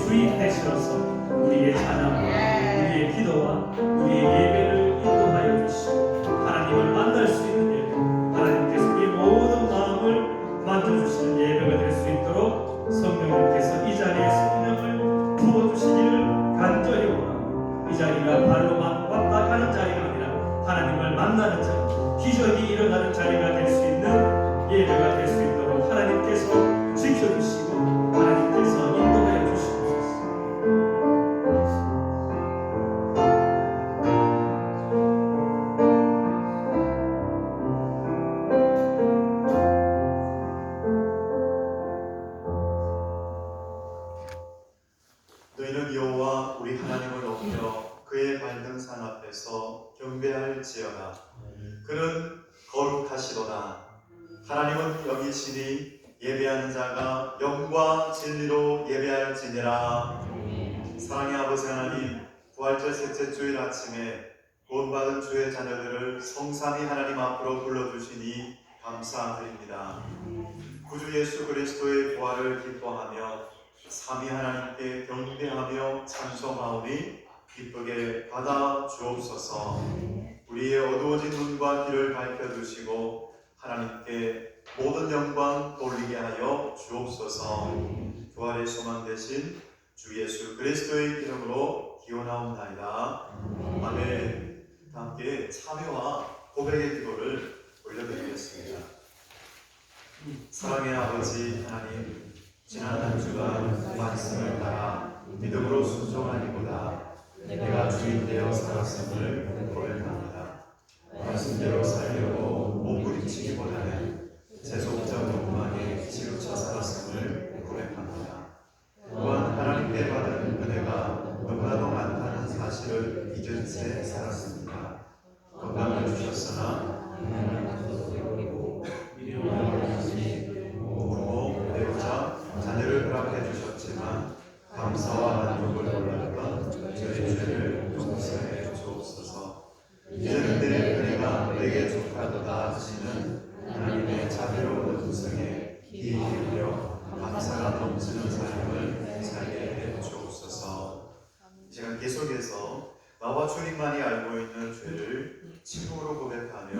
주인 되시어서 우리의 찬양과 우리의 기도와 우리의 예배를 인도하여 주시고 하나님을 만날 수 있는 예배, 하나님께서 이 모든 마음을 만져주시는 예배가 될 수 있도록 성령님께서 이 자리에 성령을 부어주시기를 간절히 원하고, 이 자리가 발로만 왔다 가는 자리가 아니라 하나님을 만나는 자리, 기적이 일어나는 자리가 될 수 있는 예배가 될 수 있도록 하나님께서 지켜주시고 하나님께서 인도하여 주시옵소서. 너희는 여호와 우리 하나님을 높여 그의 발등산 앞에서 경배할지어다. 그는 거룩하시도다. 하나님은 영이시니 예배하는 자가 영과 진리로 예배할지니라. 사랑의 아버지 하나님, 부활절 셋째 주일 아침에 구원받은 주의 자녀들을 성삼위 하나님 앞으로 불러주시니 감사드립니다. 구주 예수 그리스도의 부활을 기뻐하며 삼위 하나님께 경배하며 찬송하오니 기쁘게 받아 주옵소서. 우리의 어두워진 눈과 길을 밝혀주시고 하나님께 모든 영광 돌리게 하여 주옵소서. 부활의 소망 되신 주 예수 그리스도의 이름으로 기원하옵나이다. 아멘. 함께 참여와 고백의 기도를 올려드리겠습니다. 사랑의 아버지 하나님, 지난 한 주간 말씀을 따라 믿음으로 순종하기보다 내가 주인 되어 살았음을 고백합니다. 말씀대로 살려고 몸부림치기보다는 세속적 욕망에 치우쳐 살았음을 고백합니다. 또한 하나님께 받은 은혜가 너무나도 많다는 사실을 잊은 채 살았습니다. 건강을 주셨으나 부모, 배우자, 자녀를 허락해 주셨지만 감사와 만족을 몰랐던 저의 죄를 용서해 주옵소서. 이제는 내 은혜가 내게 족하도다 하시는 하나님의 자비로운 음성에 귀 기울여 감사가 넘치는 삶을 살게 해 주옵소서. 이 시간 계속해서 나와 주님만이 알고 있는 죄를 침묵으로 고백하며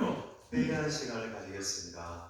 회개하는 시간을 가지겠습니다.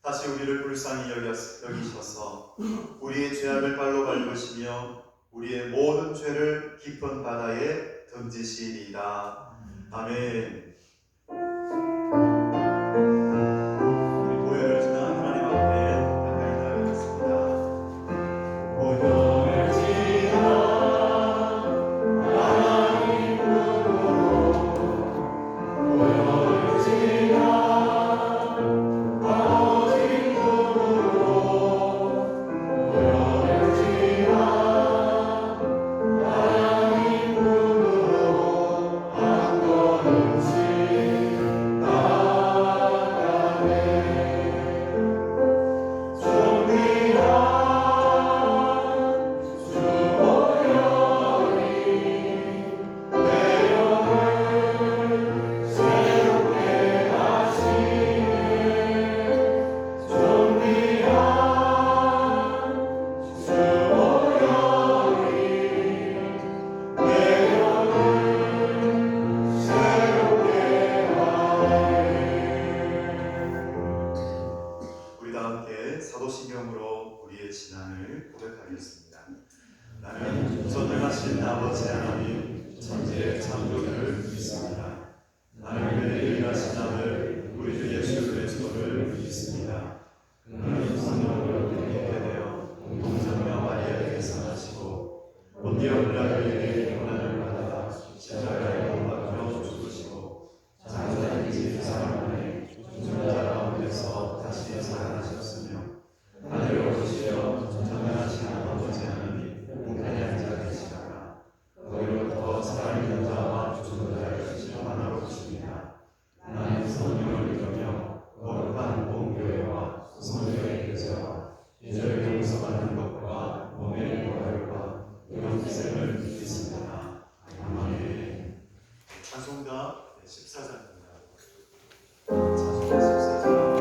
다시 우리를 불쌍히 여기셔서 우리의 죄악을 발로 밟으시며 우리의 모든 죄를 깊은 바다에 던지시리이다. 아멘. 우리 보혈을 지나 하나님 앞에 가까이 나가겠습니다. 보혈을 지나 하나님 하나님을 고백하겠습니다. 나는 전능하신 아버지 하나님 천지의 창조주를 믿습니다. 하나님의 유일하신 아들 우리 주 예수 그리스도를 믿습니다. 그는 성령으로 있게 되어 동정녀 마리아에게서 나시고 본디오 빌라도에게 고난을 받아 십자가에 못 박혀 죽으시고 장사의 집 사람의 죽은 자 가운데서 다시 살아나셨으며 하늘로 오시려 전능하신 아버지 하나님 우편에 앉아 계시다가 거기로부터 살아있는 자와 죽은 자를 심판하러 오십니다. 나는 성령을 믿으며 거룩한 공교회와 성도의 교제와 죄를 용서받는 것과 몸의 부활과 영생을 믿습니다. 아멘. 찬송가 14장입니다. 찬송가 14장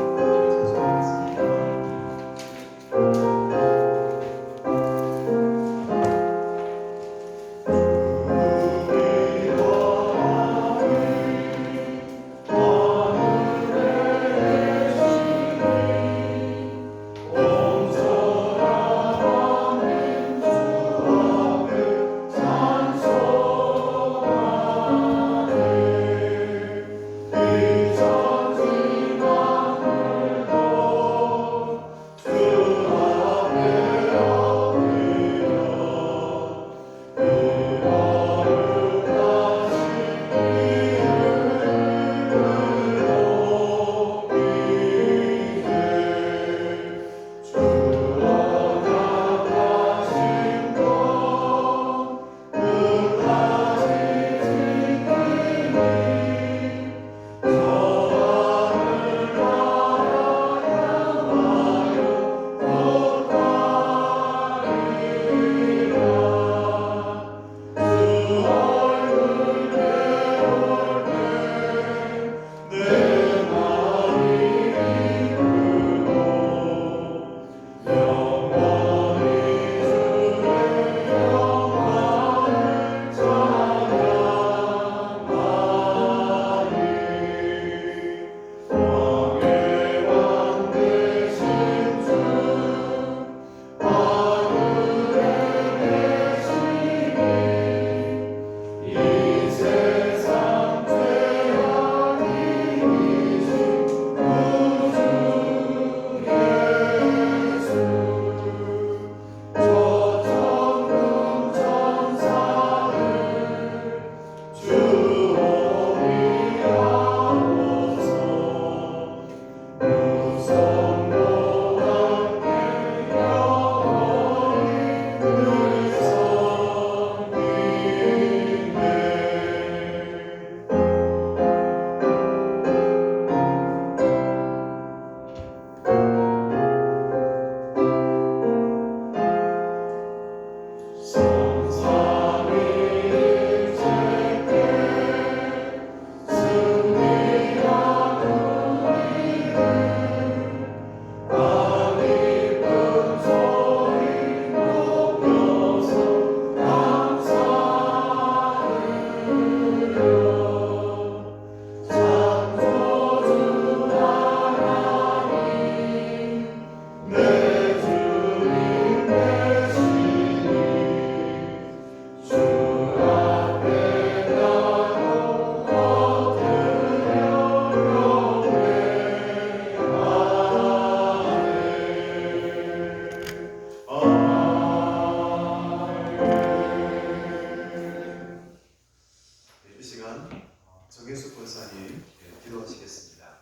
정혜숙 권사님 기도하시겠습니다.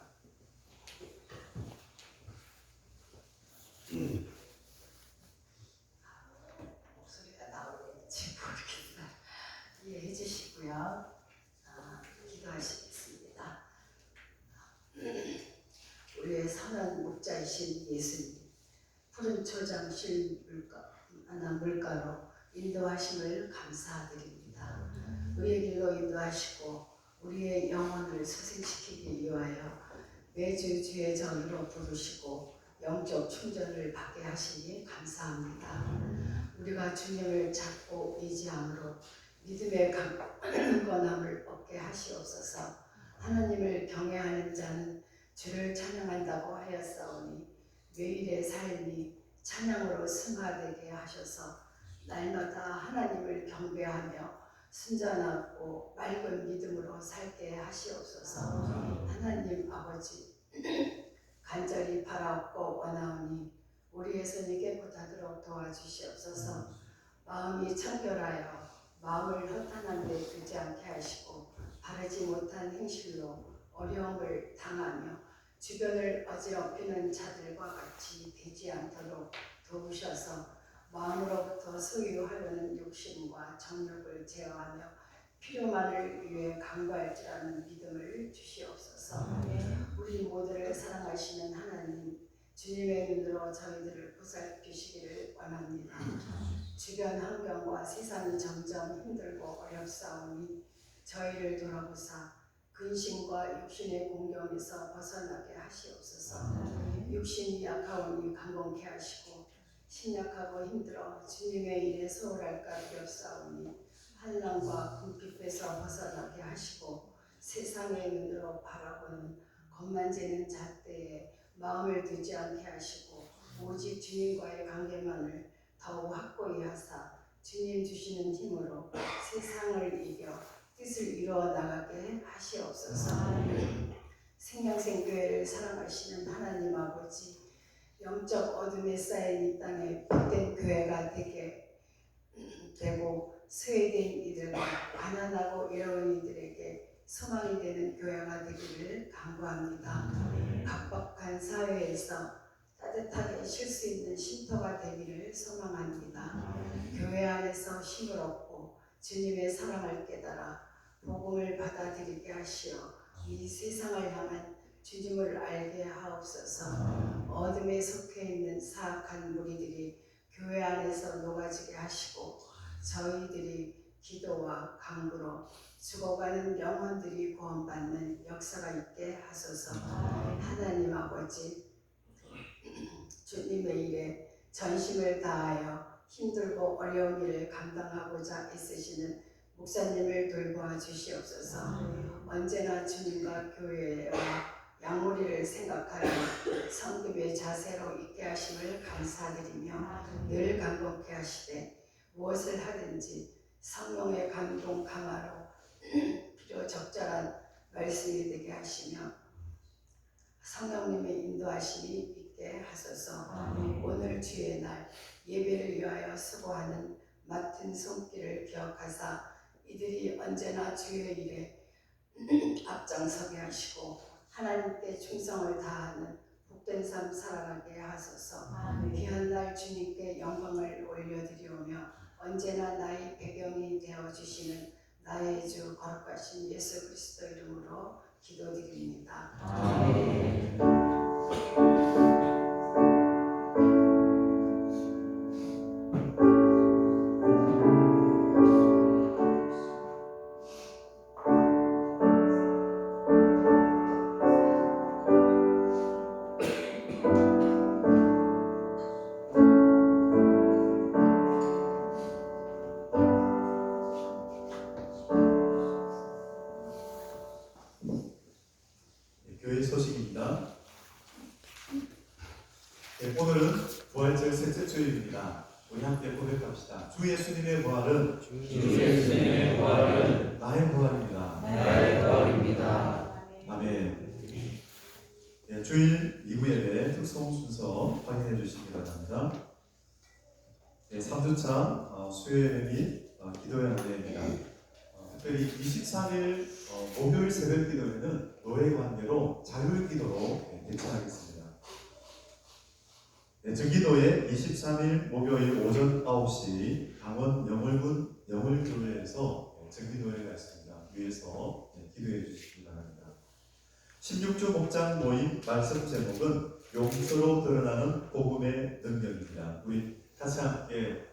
목소리가 나오는지 모르겠어요. 이해해 주시고요. 기도하시겠습니다. 우리의 선한 목자이신 예수님, 푸른 초장실 물가로 인도하심을 감사드립니다. 우리의 길로 인도하시고 우리의 영혼을 소생시키기 위하여 매주 주의 전으로 부르시고 영적 충전을 받게 하시니 감사합니다. 우리가 주님을 잡고 의지함으로 믿음의 강건함을 얻게 하시옵소서. 하나님을 경외하는 자는 주를 찬양한다고 하였사오니 매일의 삶이 찬양으로 승화되게 하셔서 날마다 하나님을 경배하며 순전하고 맑은 믿음으로 살게 하시옵소서. 하나님 아버지, 간절히 바라옵고 원하오니 우리의 손이 깨끗하도록 도와주시옵소서. 마음이 청결하여 마음을 허탄한 데 두지 않게 하시고 바르지 못한 행실로 어려움을 당하며 주변을 어지럽히는 자들과 같이 되지 않도록 도우셔서 마음으로부터 소유하려는 욕심과 정욕을 제어하며 필요만을 위해 강구할 줄 아는 믿음을 주시옵소서. 우리 모두를 사랑하시는 하나님, 주님의 눈으로 저희들을 보살피시기를 원합니다. 주변 환경과 세상이 점점 힘들고 어렵사오니 저희를 돌아보사 근심과 육신의 공경에서 벗어나게 하시옵소서. 육신이 약하오니 강건케 하시고 신약하고 힘들어 주님의 일에 소홀할까 두렵사오니 환난과 궁핍에서 벗어나게 하시고 세상의 눈으로 바라보는 겁만지는 잣대에 마음을 두지 않게 하시고 오직 주님과의 관계만을 더욱 확고히 하사 주님 주시는 힘으로 세상을 이겨 뜻을 이루어 나가게 하시옵소서. 생명생교회를 사랑하시는 하나님 아버지, 영적 어둠에 쌓인 이 땅에 복된 교회가 되고 스웨덴 이들과 가난하고 외로운 이들에게 소망이 되는 교회가 되기를 간구합니다. 각박한 사회에서 따뜻하게 쉴 수 있는 쉼터가 되기를 소망합니다. 교회 안에서 힘을 얻고 주님의 사랑을 깨달아 복음을 받아들이게 하시어 이 세상을 향한 주님을 알게 하옵소서. 어둠에 속해 있는 사악한 무리들이 교회 안에서 녹아지게 하시고 저희들이 기도와 강구로 죽어가는 영혼들이 구원받는 역사가 있게 하소서. 하나님 아버지, 주님의 일에 전심을 다하여 힘들고 어려운 일을 감당하고자 애쓰시는 목사님을 돌보아 주시옵소서. 언제나 주님과 교회와 양무리를 생각하여 성금의 자세로 있게 하심을 감사드리며 늘 강건케 하시되 무엇을 하든지 성령의 감동 강화로 필요 적절한 말씀이 되게 하시며 성령님의 인도하심이 있게 하소서. 오늘 주의 날 예배를 위하여 수고하는 맡은 손길을 기억하사 이들이 언제나 주의 일에 앞장서게 하시고 하나님께 충성을 다하는 복된 삶 살아가게 하소서. 귀한 날 주님께 영광을 올려드리오며 언제나 나의 배경이 되어주시는 나의 주 거룩하신 예수 그리스도 이름으로 기도드립니다. 아멘. 교회 소식입니다. 오늘은 부활절 셋째 주일입니다. 우리 함께 고백합시다. 주 예수님의 부활은 나의 부활입니다. 아멘. 네, 주일 2부 예배 특송 순서 확인해 주시기 바랍니다. 네, 3주차 수요예배 및 기도의 한대입니다. 특별히 23일 목요일 새벽 기도회는 노예 관계로 자율 기도로 대체하겠습니다. 네, 정기도회 23일 목요일 오전 9시 강원 영월군 영월교회에서 정기도회가 있습니다. 위에서 기도해 주시기 바랍니다. 16주 목장 모임 말씀 제목은 용서로 드러나는 복음의 능력입니다. 우리 같이 함께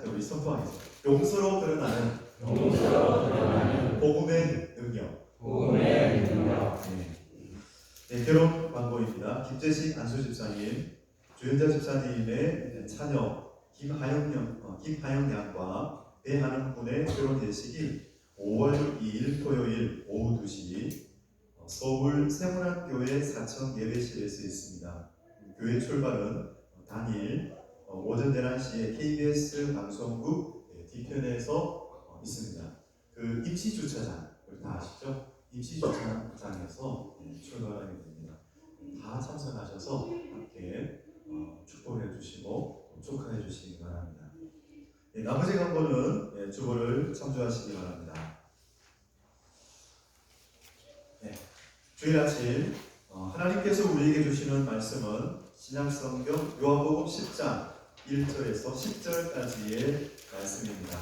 우리 선포하겠습니다. 용서로 드러나는 복음의 능력. 네, 결혼 광고입니다. 김재식 안수 집사님, 주현자 집사님의 자녀 김하영 양과 배하는 군의 결혼 예식이 5월 2일 토요일 오후 2시 서울 세문안교회 사청 예배실에서 있습니다. 교회 출발은 당일 오전 11시에 KBS 방송국 뒤편에서 있습니다. 그 임시 주차장, 다 아시죠? 임시 주차장에서 출발하게 됩니다. 다 참석하셔서 함께 축복해 주시고 축하해 주시기 바랍니다. 나머지 간부는 주보를 참조하시기 바랍니다. 주일 아침 하나님께서 우리에게 주시는 말씀은 신약성경 요한복음 10장 1절에서 10절까지의 말씀입니다.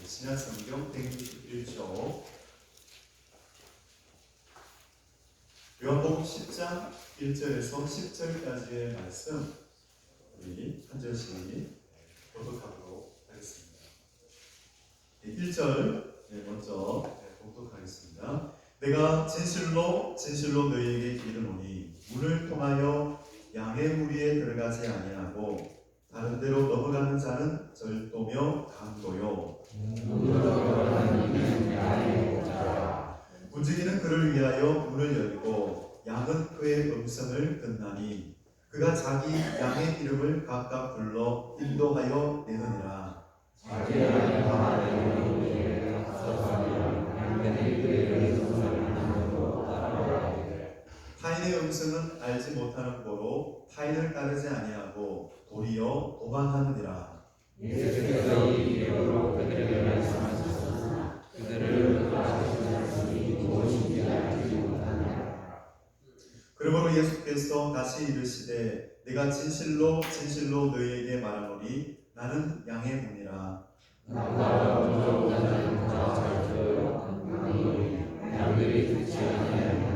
신약성경 161쪽 요한복음 10장 1절에서 10절까지의 말씀 우리 한 절씩 교독하도록 하겠습니다. 1절 먼저 교독하겠습니다. 내가 진실로 진실로 너희에게 이르노니 문을 통하여 양의 무리에 들어가지 아니하고 다른 데로 넘어가는 자는 절도며 강도요 문지기는 그를 위하여 문을 열고 양은 그의 음성을 듣나니 그가 자기 양의 이름을 각각 불러 인도하여 내느니라. 타인의 음성은 알지 못하는 고로 타인을 따르지 아니하고 도리어 도망하느니라. 예수께서 이 이름으로 그들에게 말씀하셨으나 그들을 따르시는 자들이 무엇인지 알지 못하느니라. 그러므로 예수께서 다시 이르시되 내가 진실로 진실로 너희에게 말하노니 나는 양의 문이라. 나보다 먼저 오는 자는 저와 절도요 양들이 듣지 아니하느니라.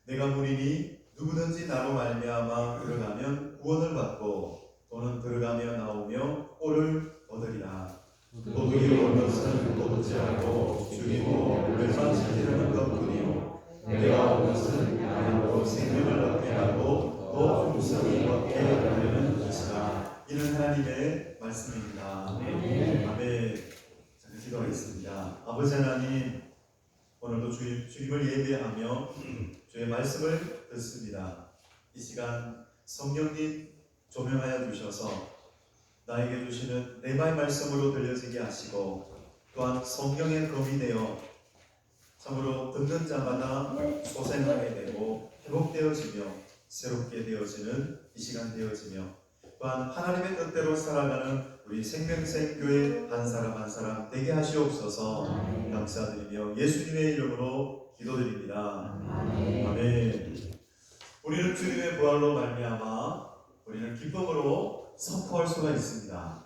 내가 문이니 누구든지 나로 말미암아 들어가면 구원을 받고 또는 들어가며 나오며 꼴을 얻으리라. 도둑이 온 것은 도둑질하고 죽이고 물만 지키려는 것뿐이요 내가 온 것은 양으로 생명을 얻게 하고 또 풍성히 얻게 하려는 것이라. 이는 하나님의 말씀입니다. 아멘. 자, 기도하겠습니다. 아버지 하나님, 오늘도 주님을 예배하며 주의 말씀을 듣습니다. 이 시간 성령님 조명하여 주셔서 나에게 주시는 내말 말씀으로 들려지게 하시고 또한 성령의 검이 되어 참으로 듣는 자마다 소생하게 되고 회복되어지며 새롭게 되어지는 이 시간 되어지며 또한 하나님의 뜻대로 살아가는 우리 생명생교회 한 사람 한 사람 되게 하시옵소서. 감사드리며 예수님의 이름으로 기도드립니다. 아멘. 우리는 주님의 부활로 말미암아 우리는 기쁨으로 선포할 수가 있습니다.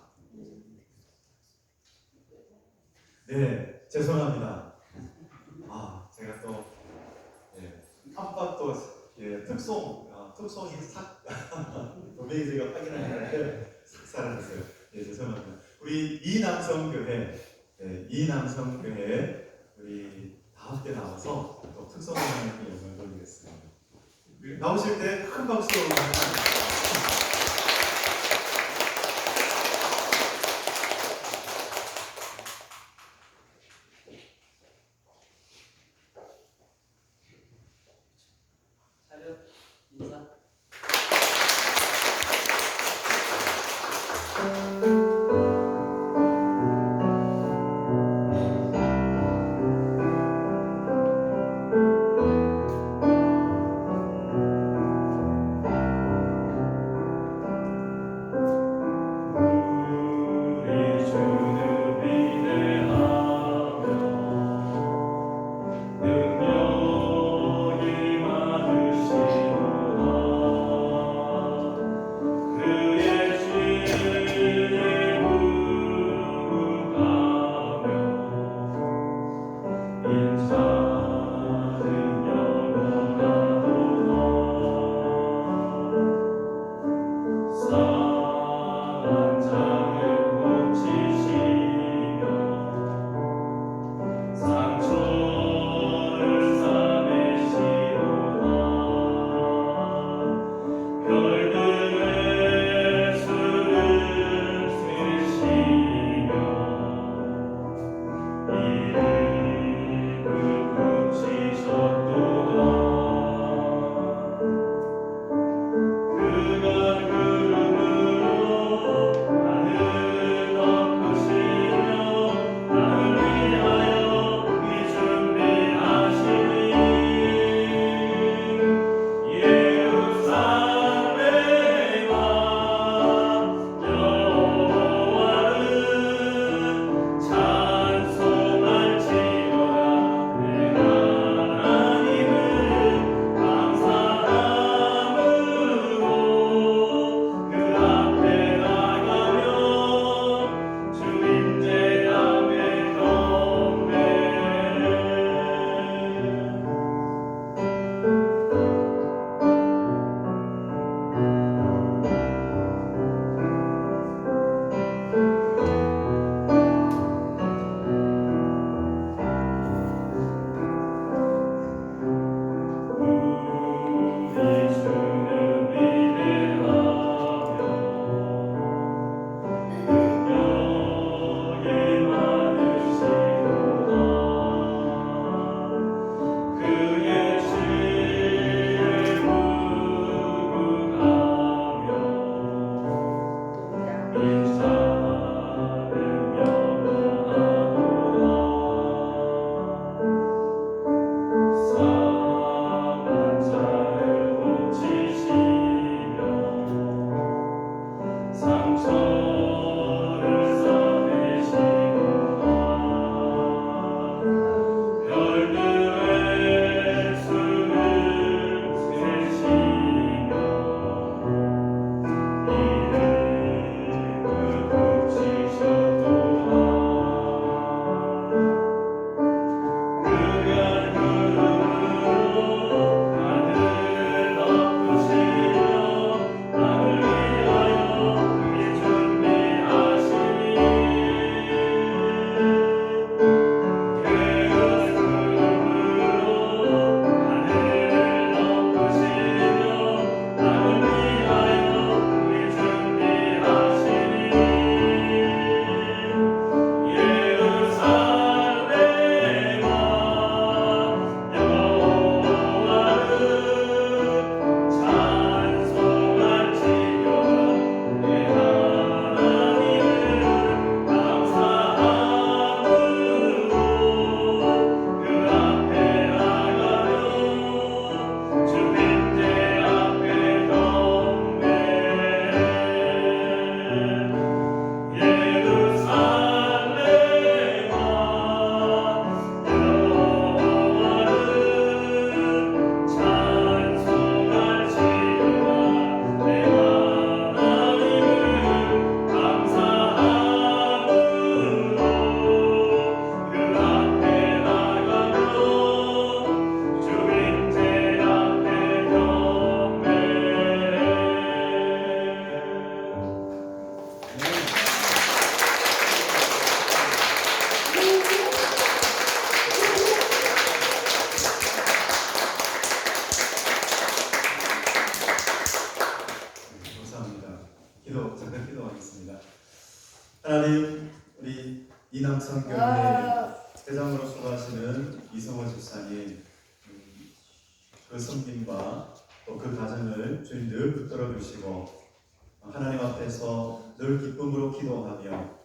네, 죄송합니다. 제가 또 깜빡 특송이 싹 도배기 제가 확인하는데 사라졌어요. 죄송합니다. 우리 이남성교회 우리 다 함께 나와서 또 특성하나님께 영광을 돌리겠습니다. 나오실 때 큰 박수로 차렷 인사. 능력이 많으시구나. 이남성교회 회장으로 수고하시는 이성호 집사님, 그 섬김과 또 그 가정을 주님 늘 붙들어 주시고 하나님 앞에서 늘 기쁨으로 기도하며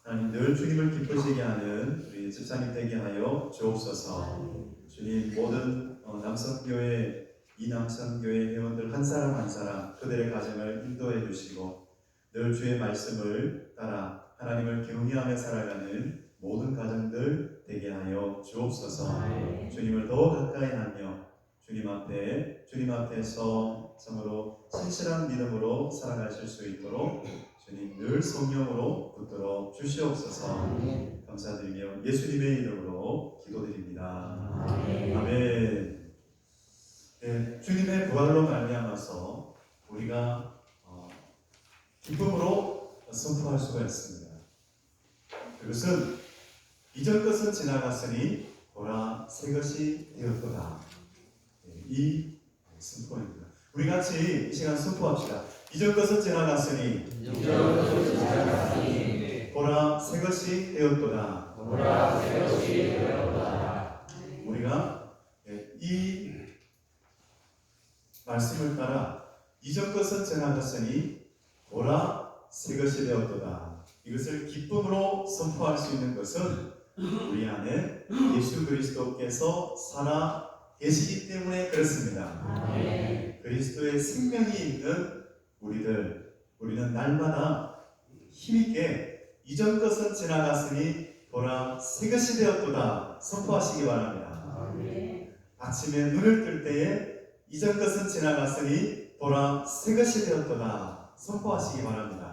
하나님 늘 주님을 기쁘시게 하는 우리 집사님 되게 하여 주옵소서. 주님 모든 남성교회 이남성교회 회원들 한 사람 한 사람 그들의 가정을 인도해 주시고 늘 주의 말씀을 따라 하나님을 경외하며 살아가는 모든 가정들 되게 하여 주옵소서. 주님을 더 가까이 하며 주님 앞에서 참으로 신실한 믿음으로 살아가실 수 있도록 주님 늘 성령으로 붙들어 주시옵소서. 감사드리며 예수님의 이름으로 기도드립니다. 아멘. 네, 주님의 부활로 말미암아서 우리가 기쁨으로 선포할 수가 있습니다. 그것은 이전 것은 지나갔으니 보라 새 것이 되었도다. 이 선포입니다. 우리 같이 이 시간 선포합시다. 이전 것은 지나갔으니 보라 새 것이 되었도다. 우리가 이 말씀을 따라 이전 것은 지나갔으니 보라 새 것이 되었도다. 이것을 기쁨으로 선포할 수 있는 것은 우리 안에 예수 그리스도께서 살아 계시기 때문에 그렇습니다. 그리스도의 생명이 있는 우리는 날마다 힘있게 이전 것은 지나갔으니 보라 새 것이 되었도다 선포하시기 바랍니다. 아침에 눈을 뜰 때에 이전 것은 지나갔으니 보라 새 것이 되었도다 선포하시기 바랍니다.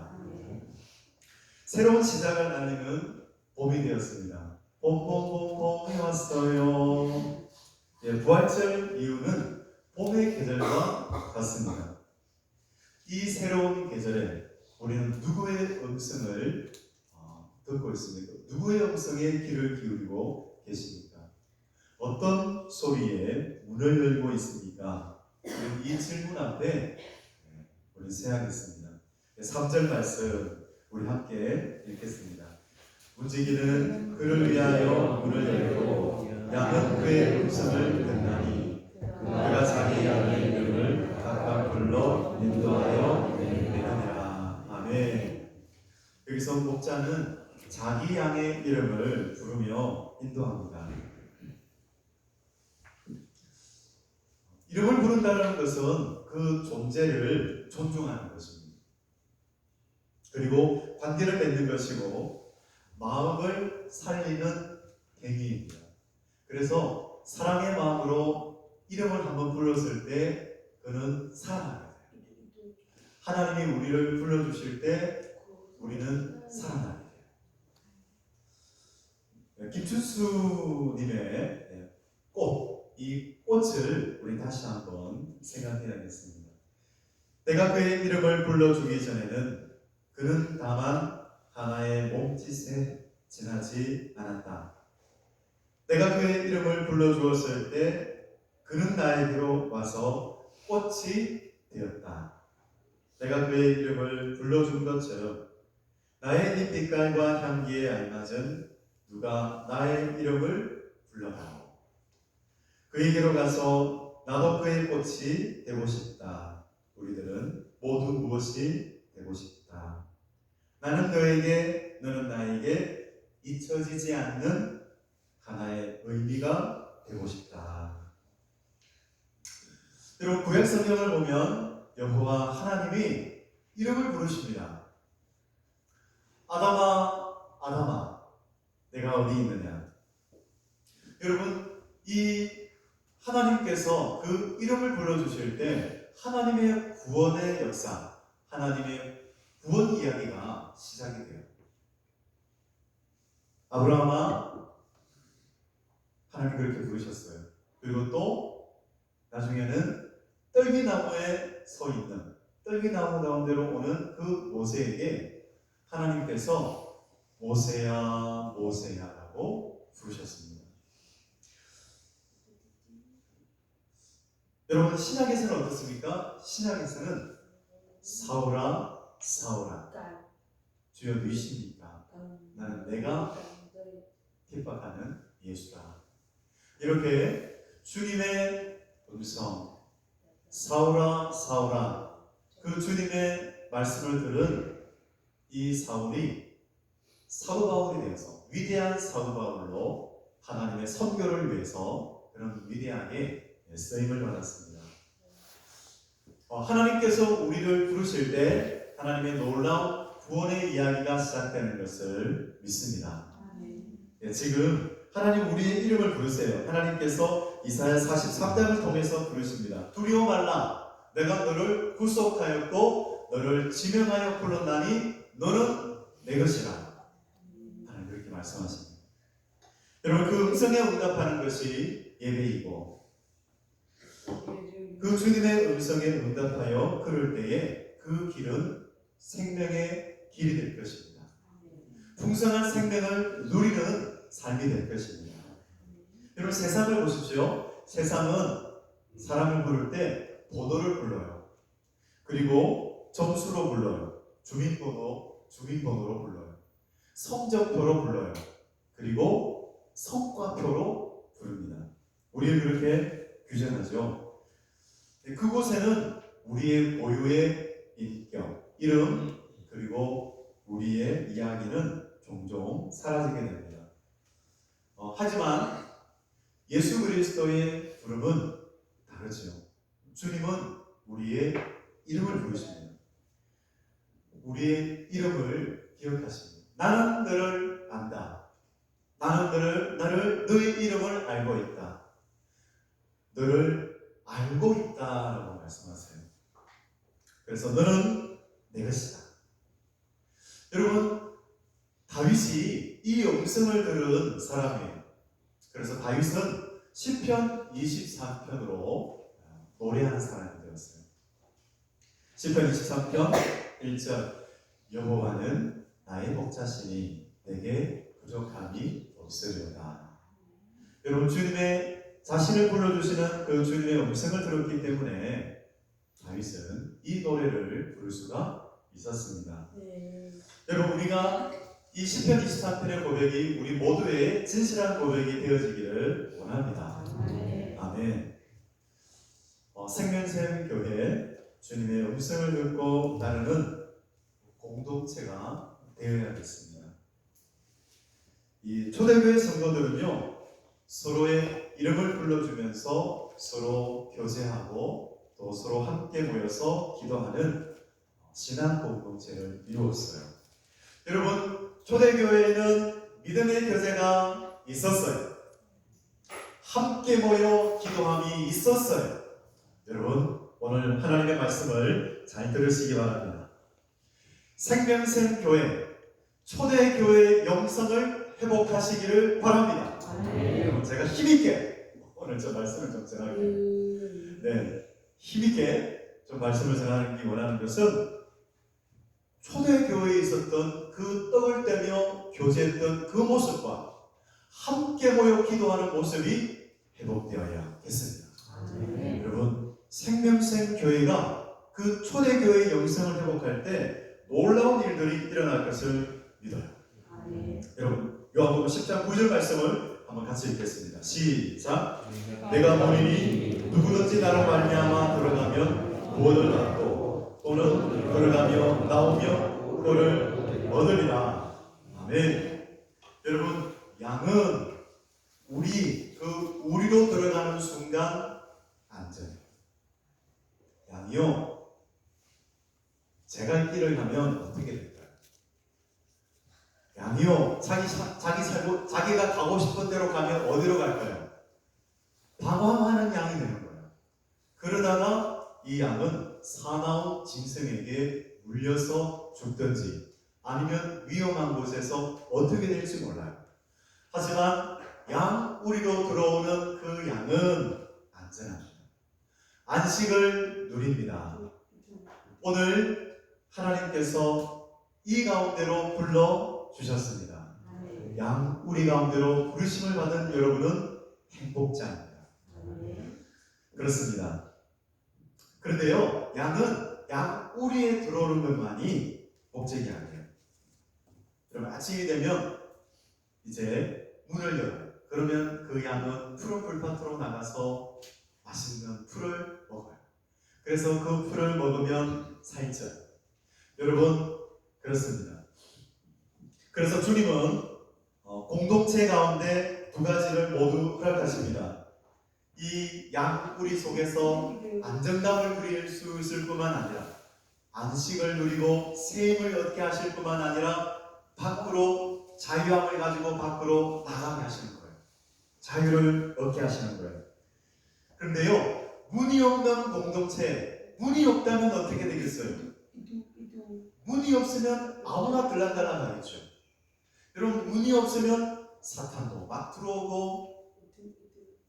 새로운 시작을 알리는 봄이 되었습니다. 봄이 왔어요. 부활절 이유는 봄의 계절과 같습니다. 이 새로운 계절에 우리는 누구의 음성을 듣고 있습니까? 누구의 음성에 귀를 기울이고 계십니까? 어떤 소리에 문을 열고 있습니까? 이 질문 앞에 우리 세야겠습니다. 3절 말씀 우리 함께 읽겠습니다. 무지개는 그를 위하여 문을 열고 양은 그의 음성을 듣나니 그가 자기 양의 이름을 각각 불러 인도하여 내느니라. 아멘. 여기서 목자는 자기 양의 이름을 부르며 인도합니다. 이름을 부른다는 것은 그 존재를 존중하는 것입니다. 그리고 관계를 맺는 것이고 마음을 살리는 행위입니다. 그래서 사랑의 마음으로 이름을 한번 불렀을 때 그는 살아나게 돼요. 하나님이 우리를 불러주실 때 우리는 살아나게 돼요. 김춘수님의 꽃, 이 꽃을 우리 다시 한번 생각해야겠습니다. 내가 그의 이름을 불러주기 전에는 그는 다만 하나의 몸짓에 지나지 않았다. 내가 그의 이름을 불러주었을 때 그는 나에게로 와서 꽃이 되었다. 내가 그의 이름을 불러준 것처럼 나의 잎빛깔과 향기에 알맞은 누가 나의 이름을 불러다오. 그에게로 가서 나도 그의 꽃이 되고 싶다. 우리들은 모두 무엇이 되고 싶다. 나는 너에게, 너는 나에게 잊혀지지 않는 하나의 의미가 되고 싶다. 여러분 구약 성경을 보면 여호와 하나님이 이름을 부르십니다. 아담아, 아담아, 내가 어디 있느냐? 여러분 이 하나님께서 그 이름을 불러주실 때 하나님의 구원의 역사, 하나님의 구원 이야기가 시작이 돼요. 아브라함아, 하나님 그렇게 부르셨어요. 그리고 또 나중에는 떨기나무에 서 있는 떨기나무 가운데로 오는 그 모세에게 하나님께서 모세야 모세야라고 부르셨습니다. 여러분 신약에서는 어떻습니까? 신약에서는 사울아 사울아 주여 누이십니까? 나는 내가 핍박하는 예수다. 이렇게 주님의 음성, 사울아 사울아, 그 주님의 말씀을 들은 이 사울이 사도 바울이 되어서 위대한 사도 바울로 하나님의 선교를 위해서 그런 위대하게 쓰임을 받았습니다. 하나님께서 우리를 부르실 때 하나님의 놀라운 구원의 이야기가 시작되는 것을 믿습니다. 지금 하나님 우리의 이름을 부르세요. 하나님께서 이사야 43장을 통해서 부르십니다. 두려워 말라. 내가 너를 구속하였고 너를 지명하여 불렀나니 너는 내 것이라. 하나님 그렇게 말씀하십니다. 여러분 그 음성에 응답하는 것이 예배이고 그 주님의 음성에 응답하여 그럴 때에 그 길은 생명의 길이 될 것입니다. 풍성한 생명을 누리는 삶이 될 것입니다. 여러분 세상을 보십시오. 세상은 사람을 부를 때 번호를 불러요. 그리고 점수로 불러요. 주민번호로 불러요. 성적표로 불러요. 그리고 성과표로 부릅니다. 우리는 그렇게 규정하죠. 그곳에는 우리의 고유의 인격, 이름, 그리고 우리의 이야기는 종종 사라지게 됩니다. 하지만 예수 그리스도의 부름은 다르죠. 주님은 우리의 이름을 부르십니다. 우리의 이름을 기억하십니다. 나는 너를 안다. 나는 너의 이름을 알고 있다. 너를 알고 있다라고 말씀하세요. 그래서 너는 내 것이다. 여러분 다윗이 이 음성을 들은 사람이에요. 그래서 다윗은 시편 24편으로 노래하는 사람이 되었어요. 시편 23편 1절 여호와는 나의 목자시니 내게 부족함이 없으리로다. 여러분 주님의 자신을 불러주시는 그 주님의 음성을 들었기 때문에 다윗은 이 노래를 부를 수가 있었습니다. 여러분 우리가 이 시편 23편의 고백이 우리 모두의 진실한 고백이 되어지기를 원합니다. 아멘. 생명샘 교회 주님의 음성을 듣고 따르는 공동체가 되어야겠습니다. 이 초대교회 성도들은요 서로의 이름을 불러주면서 서로 교제하고 또 서로 함께 모여서 기도하는 신앙 공동체를 이루었어요. 여러분 초대교회에는 믿음의 교제가 있었어요. 함께 모여 기도함이 있었어요. 여러분 오늘 하나님의 말씀을 잘 들으시기 바랍니다. 생명샘 교회, 초대교회의 영성을 회복하시기를 바랍니다. 여러분 제가 힘있게 오늘 저 말씀을 좀 전하게 힘있게 좀 말씀을 전하기 원하는 것은 초대교회에 있었던 그 떡을 떼며 교제했던 그 모습과 함께 모여 기도하는 모습이 회복되어야겠습니다. 여러분 생명샘 교회가 그 초대교회의 영성을 회복할 때 놀라운 일들이 일어날 것을 믿어요. 여러분 요한복음 10장 9절 말씀을 한번 같이 읽겠습니다. 시작. 내가 보리니 누구든지 나로 말미암아 들어가면 구원을 받고 또는 들어가며 나오며 그를 얻으리라. 아멘. 여러분 양은 우리로 들어가는 순간 안전해요. 양이요 제가 길을 가면 어떻게 될까요? 양이요 자기가 가고 싶은 데로 가면 어디로 갈까요? 방황하는 양이 되는 거예요. 그러다가 이 양은 사나운 짐승에게 물려서 죽든지 아니면 위험한 곳에서 어떻게 될지 몰라요. 하지만 양우리로 들어오는 그 양은 안전합니다. 안식을 누립니다. 오늘 하나님께서 이 가운데로 불러주셨습니다. 양우리 가운데로 부르심을 받은 여러분은 행복자입니다. 그렇습니다. 그런데요 양은 양우리에 들어오는 것만이 목적이 아니에요. 그럼 아침이 되면 이제 문을 열어요. 그러면 그 양은 푸른 풀밭으로 나가서 맛있는 풀을 먹어요. 그래서 그 풀을 먹으면 살쪄요. 여러분, 그렇습니다. 그래서 주님은 공동체 가운데 두 가지를 모두 허락하십니다. 이 양뿌리 속에서 안정감을 누릴 수 있을 뿐만 아니라 안식을 누리고 새 힘을 얻게 하실 뿐만 아니라 밖으로 자유함을 가지고 밖으로 나가게 하시는 거예요. 자유를 얻게 하시는 거예요. 그런데요, 문이 없는 공동체, 문이 없다면 어떻게 되겠어요? 문이 없으면 아무나 들락달락 하겠죠. 여러분, 문이 없으면 사탄도 막 들어오고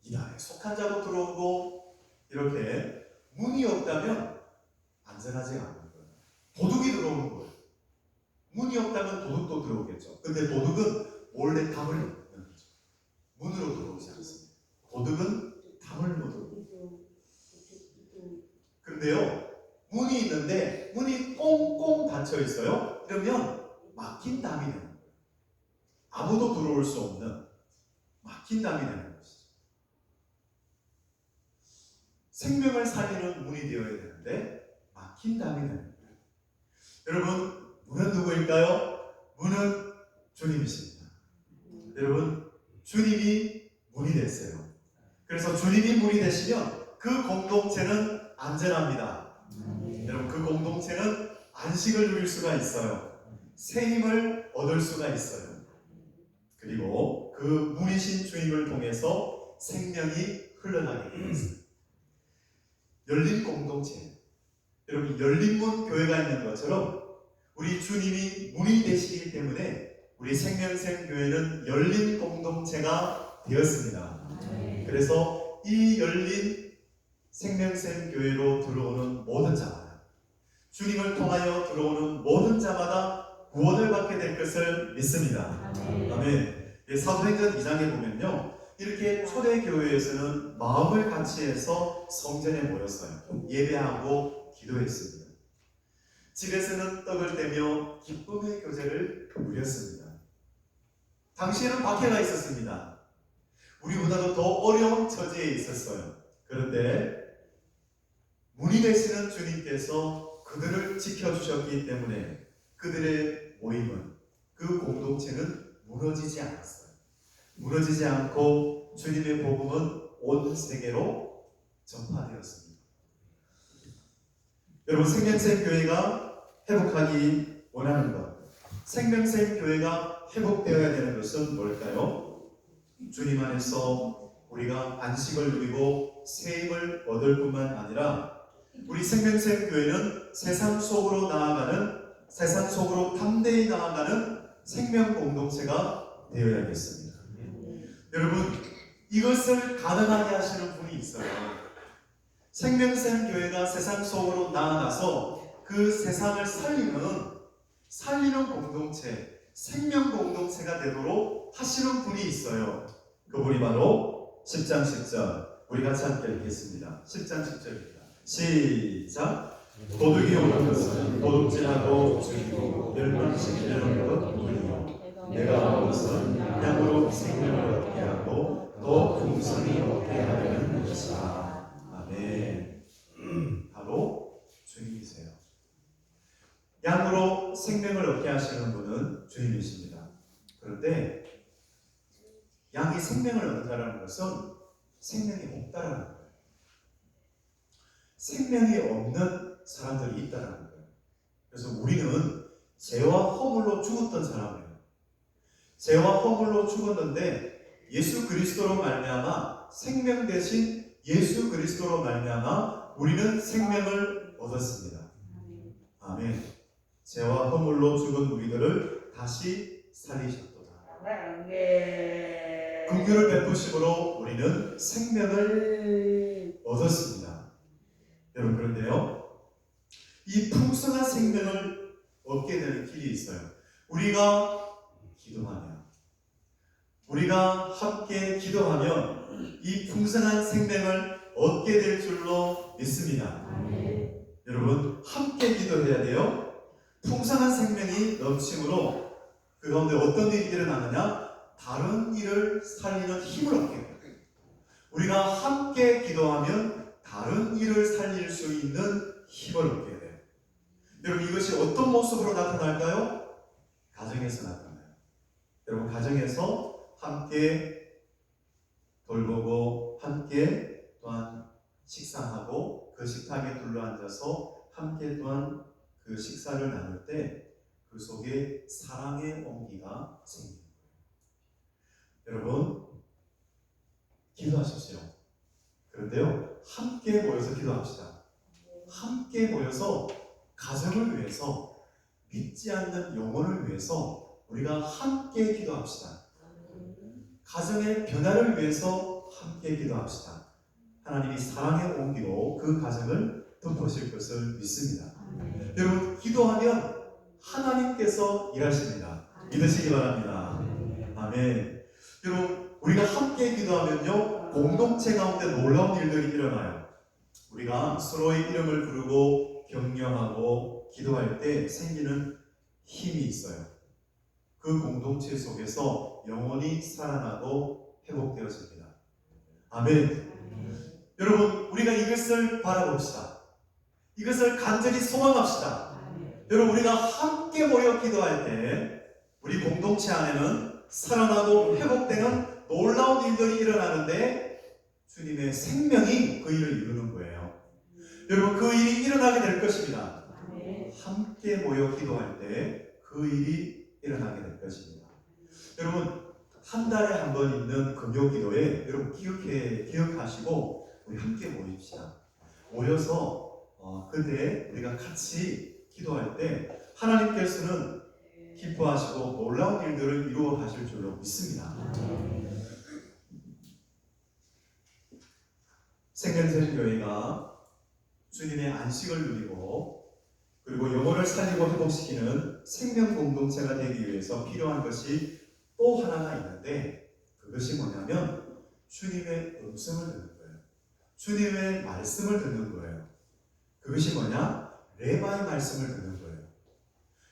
이단에 속한 자도 들어오고, 이렇게 문이 없다면 안전하지 않은 거예요. 도둑이 들어오는 거예요. 문이 없다면 도둑도 들어오겠죠. 근데 도둑은 몰래 담을 넣는 거죠. 문으로 들어오지 않습니다. 도둑은 담을 넣어요. 그런데요, 문이 있는데 문이 꽁꽁 닫혀 있어요. 그러면 막힌 담이 되는 거예요. 아무도 들어올 수 없는 막힌 담이 되는 것이죠. 생명을 살리는 문이 되어야 되는데 막힌 담이 되는 거예요. 여러분, 문은 누구일까요? 문은 주님이십니다. 여러분, 주님이 문이 됐어요. 그래서 주님이 문이 되시면 그 공동체는 안전합니다. 여러분, 그 공동체는 안식을 누릴 수가 있어요. 새 힘을 얻을 수가 있어요. 그리고 그 문이신 주님을 통해서 생명이 흘러나게 되어 있어요. 열린 공동체, 여러분, 열린문 교회가 있는 것처럼 우리 주님이 문이 되시기 때문에 우리 생명샘 교회는 열린 공동체가 되었습니다. 그래서 이 열린 생명샘 교회로 들어오는 모든 자마다, 주님을 통하여 들어오는 모든 자마다 구원을 받게 될 것을 믿습니다. 아멘. 사도행전 2장에 보면요, 이렇게 초대교회에서는 마음을 같이 해서 성전에 모였어요. 예배하고 기도했습니다. 집에서는 떡을 떼며 기쁨의 교제를 누렸습니다. 당시에는 박해가 있었습니다. 우리보다도 더 어려운 처지에 있었어요. 그런데 문이 되시는 주님께서 그들을 지켜주셨기 때문에 그들의 모임은, 그 공동체는 무너지지 않았어요. 무너지지 않고 주님의 복음은 온 세계로 전파되었습니다. 여러분, 생명샘 교회가 회복하기 원하는 것, 생명샘 교회가 회복되어야 되는 것은 뭘까요? 주님 안에서 우리가 안식을 누리고 새 힘을 얻을 뿐만 아니라 우리 생명샘 교회는 세상 속으로 나아가는, 세상 속으로 담대히 나아가는 생명 공동체가 되어야겠습니다. 여러분, 이것을 가능하게 하시는 분이 있어요. 생명샘 교회가 세상 속으로 나아가서 그 세상을 살리는 공동체, 생명 공동체가 되도록 하시는 분이 있어요. 그분이 바로 10장 10절, 우리 같이 함께 읽겠습니다. 10장 10절입니다. 시작. 도둑이 오는 것은 도둑질하고 죽이고 멸망시키려는 것뿐이요, 내가 온 것은 양으로 생명을 얻게 하고 더 풍성히 얻게 하려는 것이다. 아멘. 바로 주님이세요. 양으로 생명을 얻게 하시는 분은 주님이십니다. 그런데 양이 생명을 얻는다는 것은 생명이 없다라는 거예요. 생명이 없는 사람들이 있다라는 거예요. 그래서 우리는 죄와 허물로 죽었던 사람이에요. 죄와 허물로 죽었는데 예수 그리스도로 말미암아, 생명 대신 예수 그리스도로 말미암아 우리는 생명을 얻었습니다. 아멘. 죄와 허물로 죽은 우리들을 다시 살리셨도다. 긍휼을 베푸심으로 우리는 생명을 얻었습니다. 여러분, 그런데요, 이 풍성한 생명을 얻게 되는 길이 있어요. 우리가 기도하면, 우리가 함께 기도하면 이 풍성한 생명을 얻게 될 줄로 믿습니다. 여러분, 함께 기도해야 돼요. 풍성한 생명이 넘침으로 그 가운데 어떤 일이 일어나느냐? 다른 일을 살리는 힘을 얻게 돼요. 우리가 함께 기도하면 다른 일을 살릴 수 있는 힘을 얻게 돼요. 여러분, 이것이 어떤 모습으로 나타날까요? 가정에서 나타나요. 여러분, 가정에서 함께 돌보고 함께 또한 식사하고 그 식탁에 둘러앉아서 함께 또한 그 식사를 나눌 때 그 속에 사랑의 온기가 생깁니다. 여러분, 기도하십시오. 그런데요, 함께 모여서 기도합시다. 함께 모여서 가정을 위해서, 믿지 않는 영혼을 위해서 우리가 함께 기도합시다. 가정의 변화를 위해서 함께 기도합시다. 하나님이 사랑의 온기로 그 가정을 덮으실 것을 믿습니다. 여러분, 기도하면 하나님께서 일하십니다. 믿으시기 바랍니다. 아멘. 여러분, 우리가 함께 기도하면요, 공동체 가운데 놀라운 일들이 일어나요. 우리가 서로의 이름을 부르고 격려하고 기도할 때 생기는 힘이 있어요. 그 공동체 속에서 영혼이 살아나고 회복되어집니다. 아멘. 여러분, 우리가 이것을 바라봅시다. 이것을 간절히 소망합시다. 여러분, 우리가 함께 모여 기도할 때 우리 공동체 안에는 살아나고 회복되는 놀라운 일들이 일어나는데 주님의 생명이 그 일을 이루는 거예요. 여러분, 그 일이 일어나게 될 것입니다. 함께 모여 기도할 때 그 일이 일어나게 될 것입니다. 여러분, 한 달에 한 번 있는 금요 기도에 여러분 기억하시고 우리 함께 모입시다. 모여서 그때 우리가 같이 기도할 때 하나님께서는 기뻐하시고 놀라운 일들을 이루어 가실 줄로 믿습니다. 생명샘교회가 주님의 안식을 누리고 그리고 영혼을 살리고 회복시키는 생명 공동체가 되기 위해서 필요한 것이 또 하나가 있는데 그것이 뭐냐면 주님의 음성을 듣는 거예요. 주님의 말씀을 듣는 거예요. 그것이 뭐냐? 레마의 말씀을 듣는 거예요.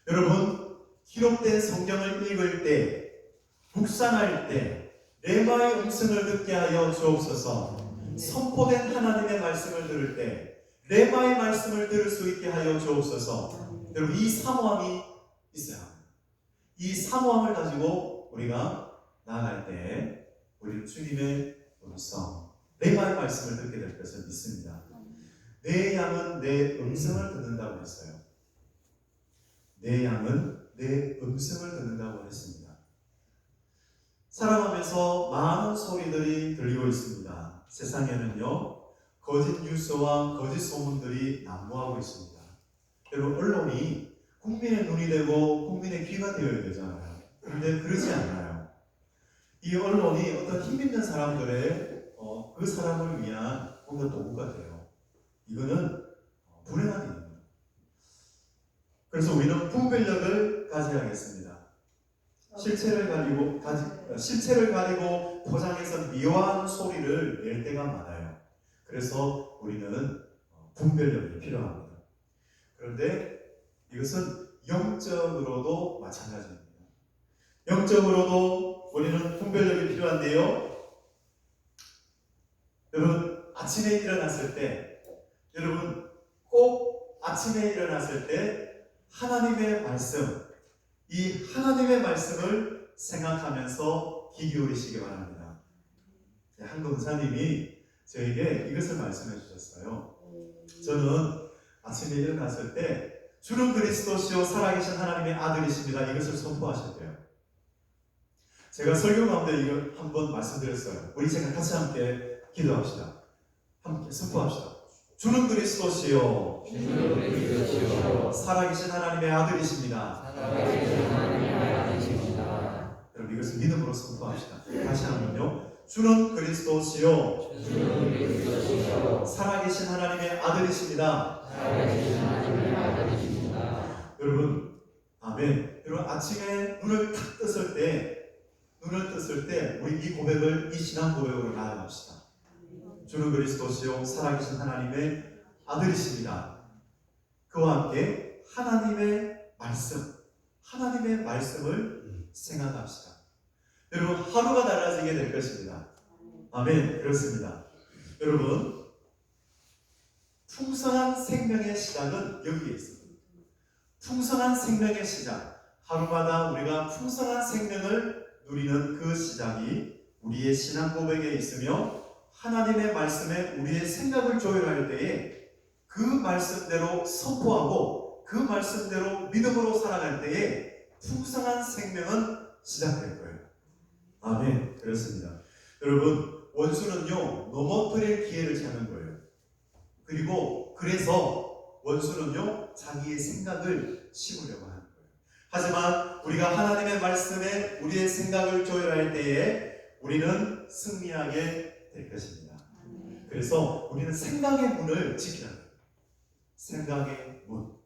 여러분, 기록된 성경을 읽을 때, 묵상할 때 레마의 음성을 듣게 하여 주옵소서. 선포된 하나님의 말씀을 들을 때 레마의 말씀을 들을 수 있게 하여 주옵소서. 여러분, 이 사모함이 있어야 합니다. 이 사모함을 가지고 우리가 나아갈 때 우리 주님의 음성, 레마의 말씀을 듣게 될 것을 믿습니다. 내 양은 내 음성을 듣는다고 했어요. 내 양은 내 음성을 듣는다고 했습니다. 살아가면서 많은 소리들이 들리고 있습니다. 세상에는요, 거짓 뉴스와 거짓 소문들이 난무하고 있습니다. 여러분, 언론이 국민의 눈이 되고 국민의 귀가 되어야 되잖아요. 그런데 그러지 않아요. 이 언론이 어떤 힘있는 사람들의 그 사람을 위한 뭔가 도구가 돼요. 이거는 불행한 일입니다. 그래서 우리는 분별력을 가져야겠습니다. 실체를 가리고 포장해서 미워한 소리를 낼 때가 많아요. 그래서 우리는 분별력이 필요합니다. 그런데 이것은 영적으로도 마찬가지입니다. 영적으로도 우리는 분별력이 필요한데요. 여러분, 아침에 일어났을 때, 여러분 꼭 아침에 일어났을 때 하나님의 말씀, 이 하나님의 말씀을 생각하면서 귀 기울이시기 바랍니다. 한 권사님이 저에게 이것을 말씀해 주셨어요. 저는 아침에 일어났을 때 주는 그리스도시요 살아계신 하나님의 아들이십니다. 이것을 선포하셨대요. 제가 설교 가운데 이걸 한번 말씀드렸어요. 우리 제가 같이 함께 기도합시다. 함께 선포합시다. 주는 그리스도시요 살아계신 하나님의 아들이십니다. 여러분, 이것을 믿음으로 선포합시다. 다시 한번요. 주는 그리스도시요 살아계신 하나님의 아들이십니다. 여러분, 아멘. 여러분, 아침에 눈을 탁 떴을 때 우리 이 고백을, 이 신앙 고백으로 나아갑시다. 주는 그리스도시요 살아계신 하나님의 아들이십니다. 그와 함께 하나님의 말씀, 하나님의 말씀을 생각합시다. 여러분, 하루가 달라지게 될 것입니다. 아멘. 그렇습니다. 여러분, 풍성한 생명의 시작은 여기에 있습니다. 풍성한 생명의 시작, 하루마다 우리가 풍성한 생명을 누리는 그 시작이 우리의 신앙 고백에 있으며 하나님의 말씀에 우리의 생각을 조율할 때에 그 말씀대로 선포하고 그 말씀대로 믿음으로 살아갈 때에 풍성한 생명은 시작될 거예요. 아멘. 그렇습니다. 여러분, 원수는요 넘어뜨릴 기회를 찾는 거예요. 그리고 그래서 원수는요 자기의 생각을 심으려고 하는 거예요. 하지만 우리가 하나님의 말씀에 우리의 생각을 조율할 때에 우리는 승리하게 될 것입니다. 그래서 우리는 생각의 문을 지키라. 생각의 문.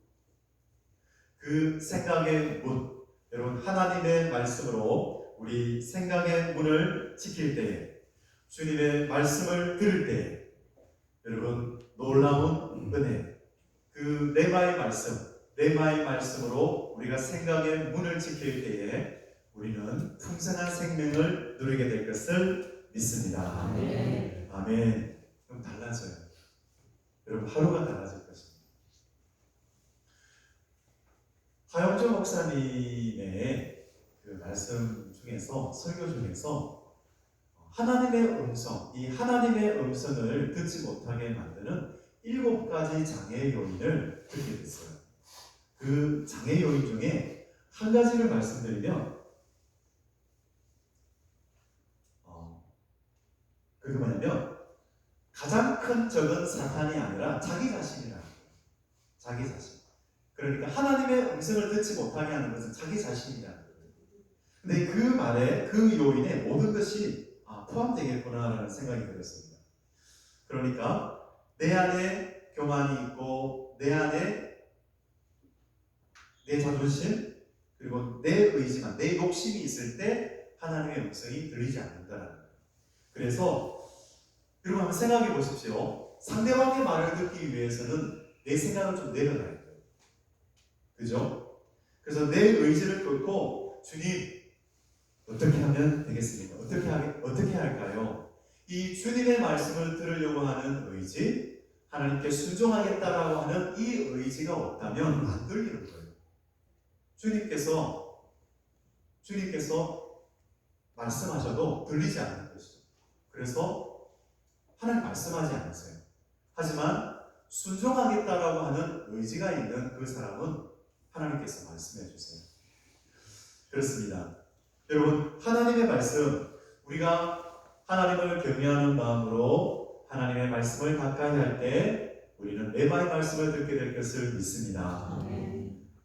그 생각의 문. 여러분, 하나님의 말씀으로 우리 생각의 문을 지킬 때에, 주님의 말씀을 들을 때에, 여러분, 놀라운 은혜, 그 레마의 말씀으로 우리가 생각의 문을 지킬 때에 우리는 풍성한 생명을 누리게 될 것을 믿습니다. 아멘. 아멘. 그럼 달라져요. 여러분, 하루가 달라질 것입니다. 하영조 목사님의 그 말씀 중에서, 설교 중에서 하나님의 음성, 이 하나님의 음성을 듣지 못하게 만드는 7가지 장애 요인을 듣게 됐어요. 그 장애 요인 중에 한 가지를 말씀드리면, 그게 뭐냐면 가장 큰 적은 사탄이 아니라 자기 자신이라는 거예요. 자기 자신. 그러니까 하나님의 음성을 듣지 못하게 하는 것은 자기 자신이라는 거예요. 근데 그 말에, 그 요인에 모든 것이 포함되겠구나라는 생각이 들었습니다. 그러니까 내 안에 교만이 있고, 내 안에 내 자존심, 그리고 내 의지만, 내 욕심이 있을 때 하나님의 음성이 들리지 않는다라는 거예요. 그래서 여러분 한번 생각해 보십시오. 상대방의 말을 듣기 위해서는 내 생각을 좀 내려놔야 돼요. 그죠? 그래서 내 의지를 끊고, 주님 어떻게 하면 되겠습니까? 어떻게 할까요? 이 주님의 말씀을 들으려고 하는 의지, 하나님께 순종하겠다라고 하는 이 의지가 없다면 안 들리는 거예요. 주님께서 말씀하셔도 들리지 않는 것이죠. 그래서 하나님 말씀하지 않으세요. 하지만 순종하겠다라고 하는 의지가 있는 그 사람은 하나님께서 말씀해 주세요. 그렇습니다. 여러분, 하나님의 말씀, 우리가 하나님을 경외하는 마음으로 하나님의 말씀을 가까이 할 때 우리는 레마의 말씀을 듣게 될 것을 믿습니다.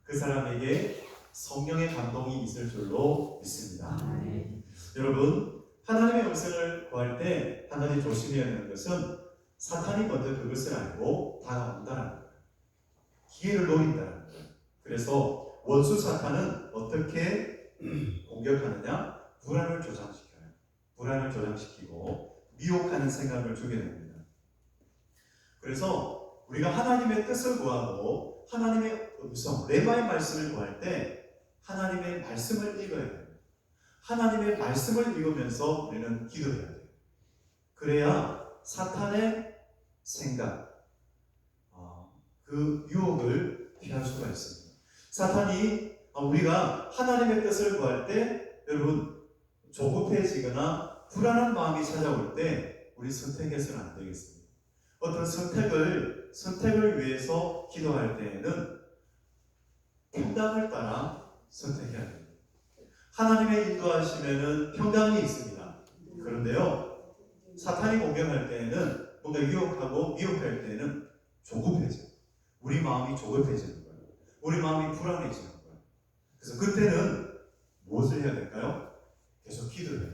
그 사람에게 성령의 감동이 있을 줄로 믿습니다. 여러분, 하나님의 음성을 구할 때 한 가지 조심해야 되는 것은 사탄이 먼저 그것을 알고 다가온다는 거예요. 기회를 노린다는 거예요. 그래서 원수 사탄은 어떻게 공격하느냐? 불안을 조장시켜요. 불안을 조장시키고 미혹하는 생각을 주게 됩니다. 그래서 우리가 하나님의 뜻을 구하고 하나님의 음성, 레마의 말씀을 구할 때 하나님의 말씀을 읽어야 돼요. 하나님의 말씀을 읽으면서 우리는 기도해야 돼요. 그래야 사탄의 생각, 그 유혹을 피할 수가 있습니다. 사탄이 우리가 하나님의 뜻을 구할 때 여러분 조급해지거나 불안한 마음이 찾아올 때 우리 선택해서는 안 되겠습니다. 어떤 선택을 위해서 기도할 때에는 평강을 따라 선택해야 됩니다. 하나님의 인도하심에는 평강이 있습니다. 그런데요, 사탄이 공격할 때에는 뭔가 유혹하고 미혹할 때에는 조급해져요. 우리 마음이 조급해지는 거예요. 우리 마음이 불안해지는 거예요. 그래서 그때는 무엇을 해야 될까요? 계속 기도해야 돼요.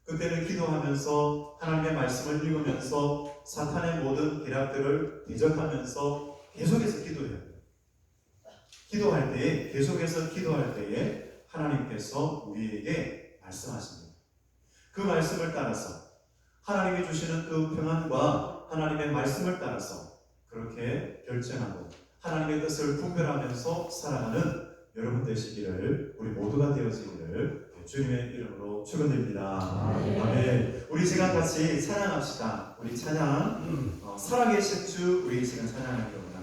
그때는 기도하면서 하나님의 말씀을 읽으면서 사탄의 모든 계략들을 대적하면서 계속해서 기도해야 돼요. 계속해서 기도할 때에 하나님께서 우리에게 말씀하십니다. 그 말씀을 따라서 하나님이 주시는 그 평안과 하나님의 말씀을 따라서 그렇게 결정하고 하나님의 뜻을 분별하면서 살아가는 여러분 되시기를, 우리 모두가 되어지기를 주님의 이름으로 축원드립니다. 아멘. 우리 시간 같이 찬양합시다. 우리 찬양 살아계신 주, 우리 이 시간 찬양하기로 원합니다.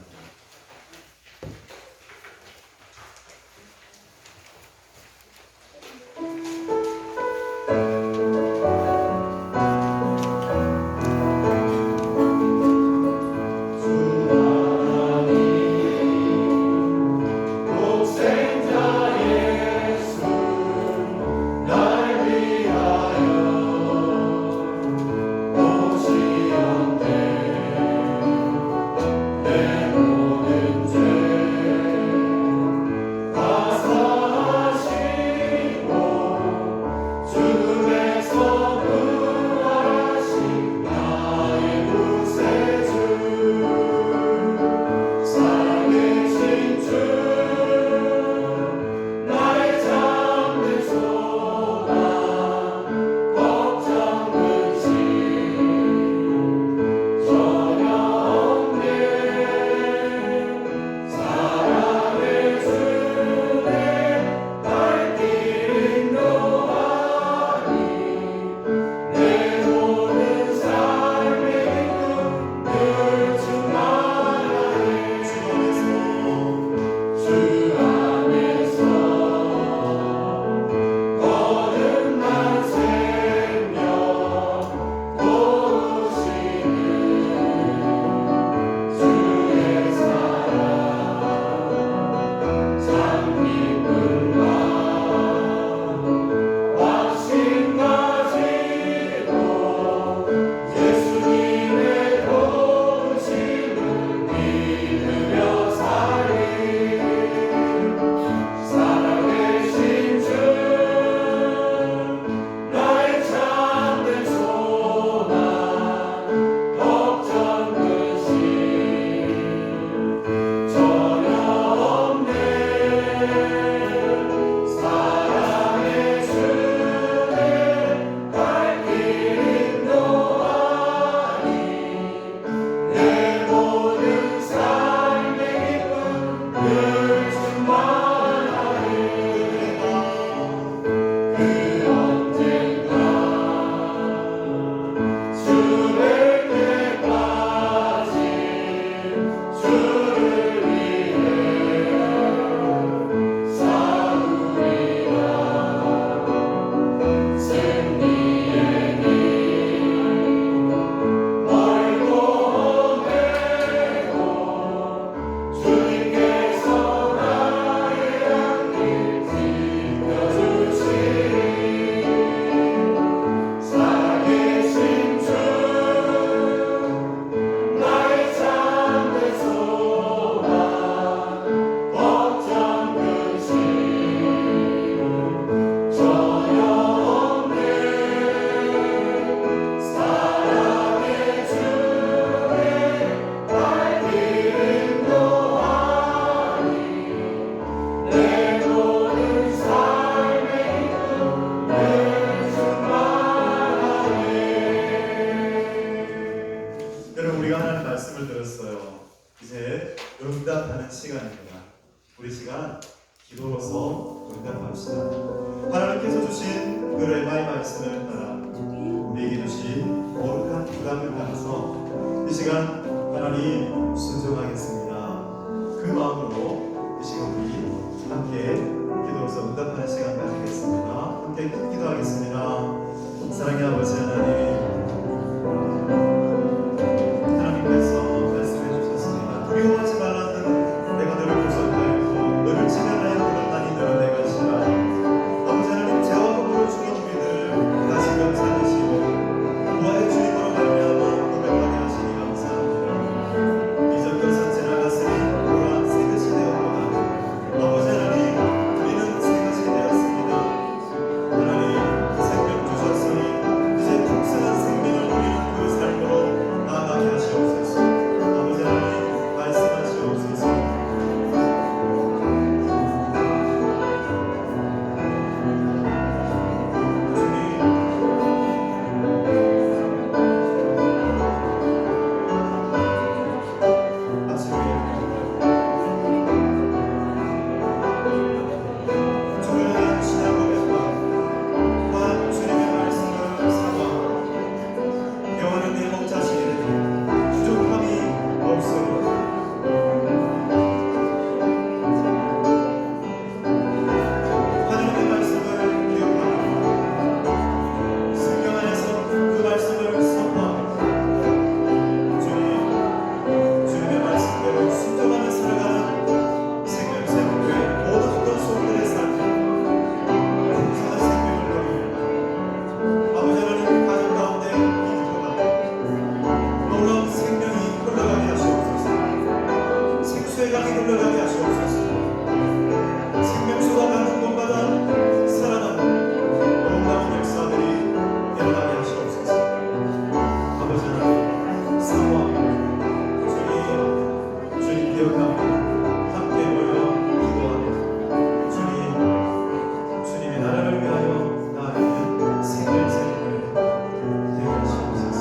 응답하는 시간입니다. 우리 시간 기도로서 응답합시다. 하나님께서 주신 그 레마의 말씀을 따라 우리에게 주신 거룩한 부담을 따라서 이 시간 하나님 순종하겠습니다. 그 마음으로 이 시간 우리 함께 기도로서 응답하는 시간 가지겠습니다. 함께 기도하겠습니다. 사랑의 아버지 하나님, 하나님께서 말씀해 주셨습니다. 두려워하지 말라는 내가 너를 구속하였고 너를 지면하여 그런 난이 너를 내가 싫어하여 아버지 하나님 죄와 허물로 죽인 우리들 다시금 살리시고 부활의 주님으로 말미암아 고백하게 하시니 감사합니다. 이전 것은 지나갔으니 보라 새것이 되었구나. 아버지 하나님, 우리는 새것이 되었습니다. 하나님 생명 주셨으니 이제 풍성한 생명을 누리는 그 삶으로 나아가게 하시옵소서. 아버지 하나님 말씀하시고 예수의 강이 흘러가게 하시옵소서. 생명수가 닿는 곳마다 살아나는 놀라운 역사들이 일어나게 하시옵소서. 아버지 하나님, 상황 주님 기억하며 함께 모여 기도하며 주님의 나라를 위하여 나아가는 생명샘을 되게 하시옵소서.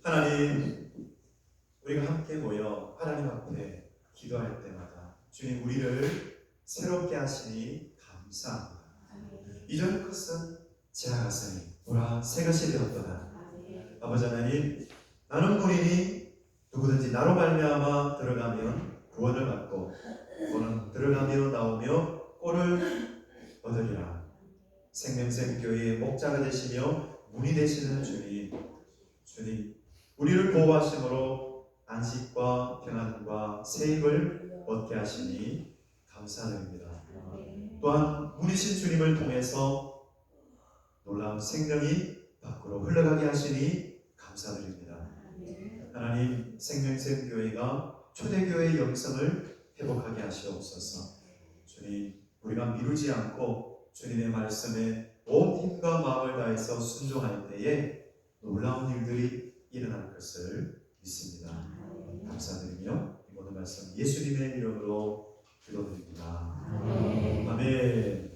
하나님, 우리가 함께 모여 하나님 앞에 기도할 때마다 주님 우리를 새롭게 하시니 감사합니다. 이전 것은 지나갔으니 보라 새 것이 되었도다. 아버지 하나님, 나는 본인이 누구든지 나로 말미암아 들어가면 구원을 받고 너는 들어가며 나오며 꼴을 얻으리라. 생명샘 교회의 목자가 되시며 문이 되시는 주님 우리를 보호하심으로 안식과 평안과 새 힘을 얻게 하시니 감사드립니다. 또한 문이신 주님을 통해서 놀라운 생명이 밖으로 흘러가게 하시니 감사드립니다. 하나님, 생명샘 교회가 초대교회의 영성을 회복하게 하시옵소서. 주님, 우리가 미루지 않고 주님의 말씀에 온 힘과 마음을 다해서 순종할 때에 놀라운 일들이 일어날 것을 믿습니다. 감사드리며 이 모든 말씀 예수님의 이름으로 기도드립니다. 아멘.